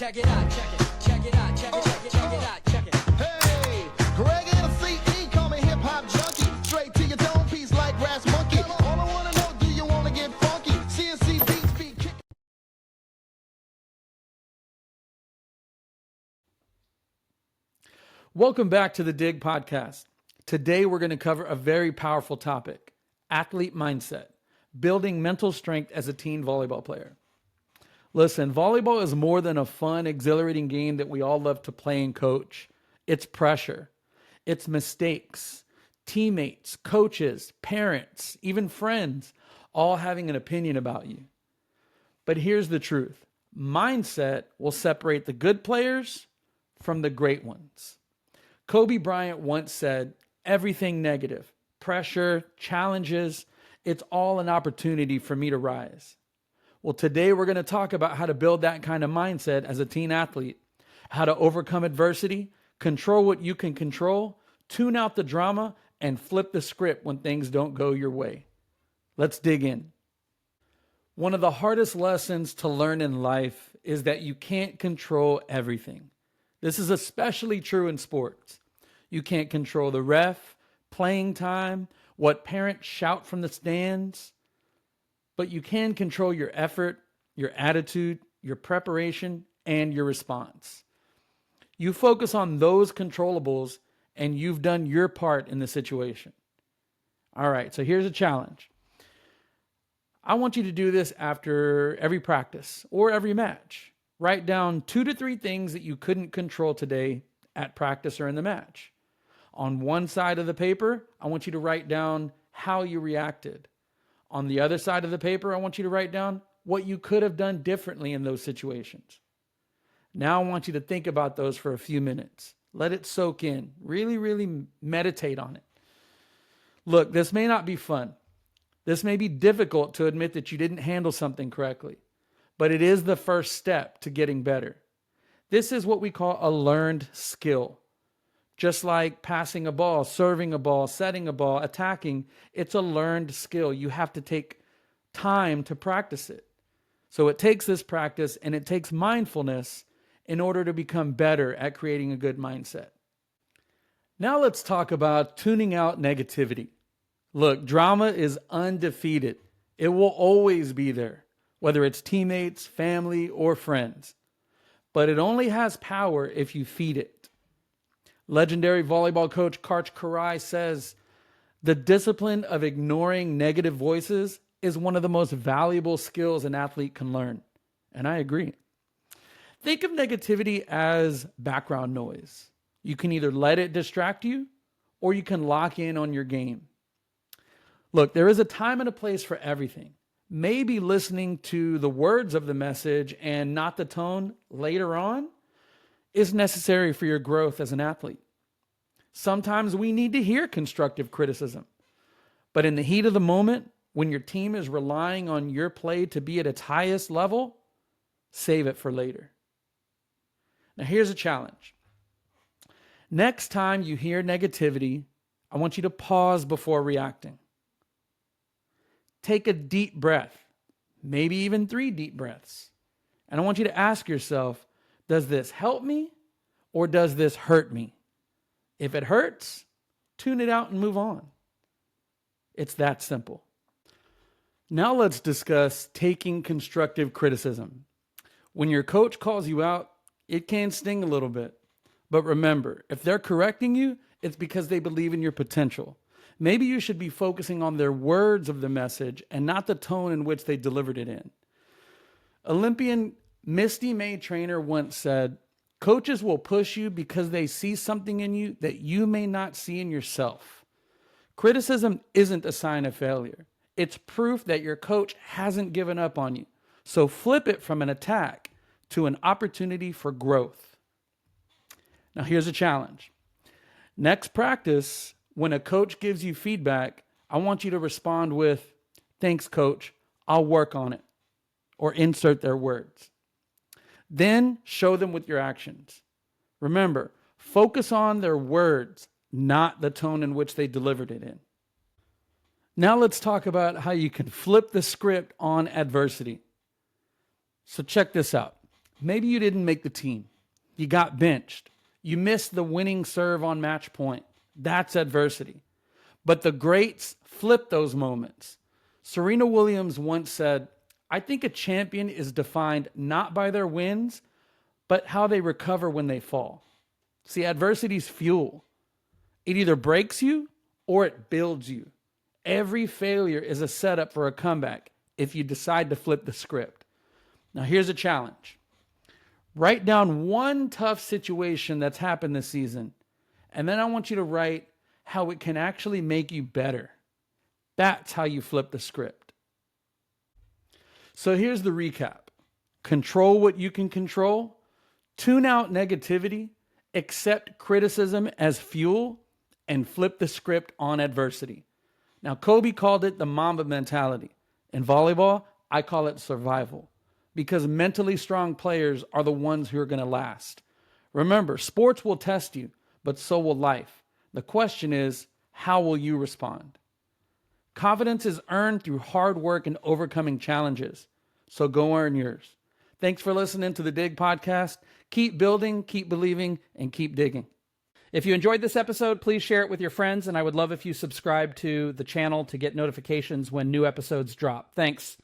check it out, check it, check it out, check it, check it, check it out, check it. Hey, Greg and the CE call me hip hop junkie. Straight to your dome piece like Grass Monkey. All I wanna know, do you wanna get funky? CNC beats be kicking. Welcome back to the Dig Podcast. Today we're going to cover a very powerful topic, athlete mindset, building mental strength as a teen volleyball player. Listen, volleyball is more than a fun, exhilarating game that we all love to play and coach. It's pressure. It's mistakes. Teammates, coaches, parents, even friends, all having an opinion about you. But here's the truth. Mindset will separate the good players from the great ones. Kobe Bryant once said, everything negative, pressure, challenges, it's all an opportunity for me to rise. Well, today we're going to talk about how to build that kind of mindset as a teen athlete, how to overcome adversity, control what you can control, tune out the drama, and flip the script when things don't go your way. Let's dig in. One of the hardest lessons to learn in life is that you can't control everything. This is especially true in sports. You can't control the ref, playing time, what parents shout from the stands, but you can control your effort, your attitude, your preparation, and your response. You focus on those controllables and you've done your part in the situation. All right, so here's a challenge. I want you to do this after every practice or every match. Write down 2 to 3 things that you couldn't control today at practice or in the match. On one side of the paper, I want you to write down how you reacted. On the other side of the paper, I want you to write down what you could have done differently in those situations. Now I want you to think about those for a few minutes. Let it soak in. Really meditate on it. Look, this may not be fun. This may be difficult to admit that you didn't handle something correctly, but it is the first step to getting better. This is what we call a learned skill. Just like passing a ball, serving a ball, setting a ball, attacking, it's a learned skill. You have to take time to practice it. So it takes this practice and it takes mindfulness in order to become better at creating a good mindset. Now let's talk about tuning out negativity. Look, drama is undefeated. It will always be there, whether it's teammates, family, or friends. But it only has power if you feed it. Legendary volleyball coach Karch Karai says, the discipline of ignoring negative voices is one of the most valuable skills an athlete can learn. And I agree. Think of negativity as background noise. You can either let it distract you or you can lock in on your game. Look, there is a time and a place for everything. Maybe listening to the words of the message and not the tone later on is necessary for your growth as an athlete. Sometimes we need to hear constructive criticism, but in the heat of the moment, when your team is relying on your play to be at its highest level, save it for later. Now here's a challenge. Next time you hear negativity, I want you to pause before reacting. Take a deep breath, maybe even 3 deep breaths. And I want you to ask yourself, does this help me or does this hurt me? If it hurts, tune it out and move on. It's that simple. Now let's discuss taking constructive criticism. When your coach calls you out, it can sting a little bit. But remember, if they're correcting you, it's because they believe in your potential. Maybe you should be focusing on their words of the message and not the tone in which they delivered it in. Olympian Misty May Trainer once said, coaches will push you because they see something in you that you may not see in yourself. Criticism isn't a sign of failure. It's proof that your coach hasn't given up on you. So flip it from an attack to an opportunity for growth. Now here's a challenge. Next practice, when a coach gives you feedback, I want you to respond with, thanks, coach, I'll work on it, or insert their words. Then show them with your actions. Remember, focus on their words, not the tone in which they delivered it in. Now let's talk about how you can flip the script on adversity. So check this out. Maybe you didn't make the team. You got benched. You missed the winning serve on match point. That's adversity. But the greats flip those moments. Serena Williams once said, I think a champion is defined not by their wins, but how they recover when they fall. See, adversity's fuel. It either breaks you or it builds you. Every failure is a setup for a comeback if you decide to flip the script. Now, here's a challenge. Write down one tough situation that's happened this season, and then I want you to write how it can actually make you better. That's how you flip the script. So here's the recap. Control what you can control, tune out negativity, accept criticism as fuel, and flip the script on adversity. Now, Kobe called it the Mamba Mentality. In volleyball, I call it survival, because mentally strong players are the ones who are going to last. Remember, sports will test you, but so will life. The question is, how will you respond? Confidence is earned through hard work and overcoming challenges. So go earn yours. Thanks for listening to the Dig Podcast. Keep building, keep believing, and keep digging. If you enjoyed this episode, please share it with your friends, and I would love if you subscribe to the channel to get notifications when new episodes drop. Thanks.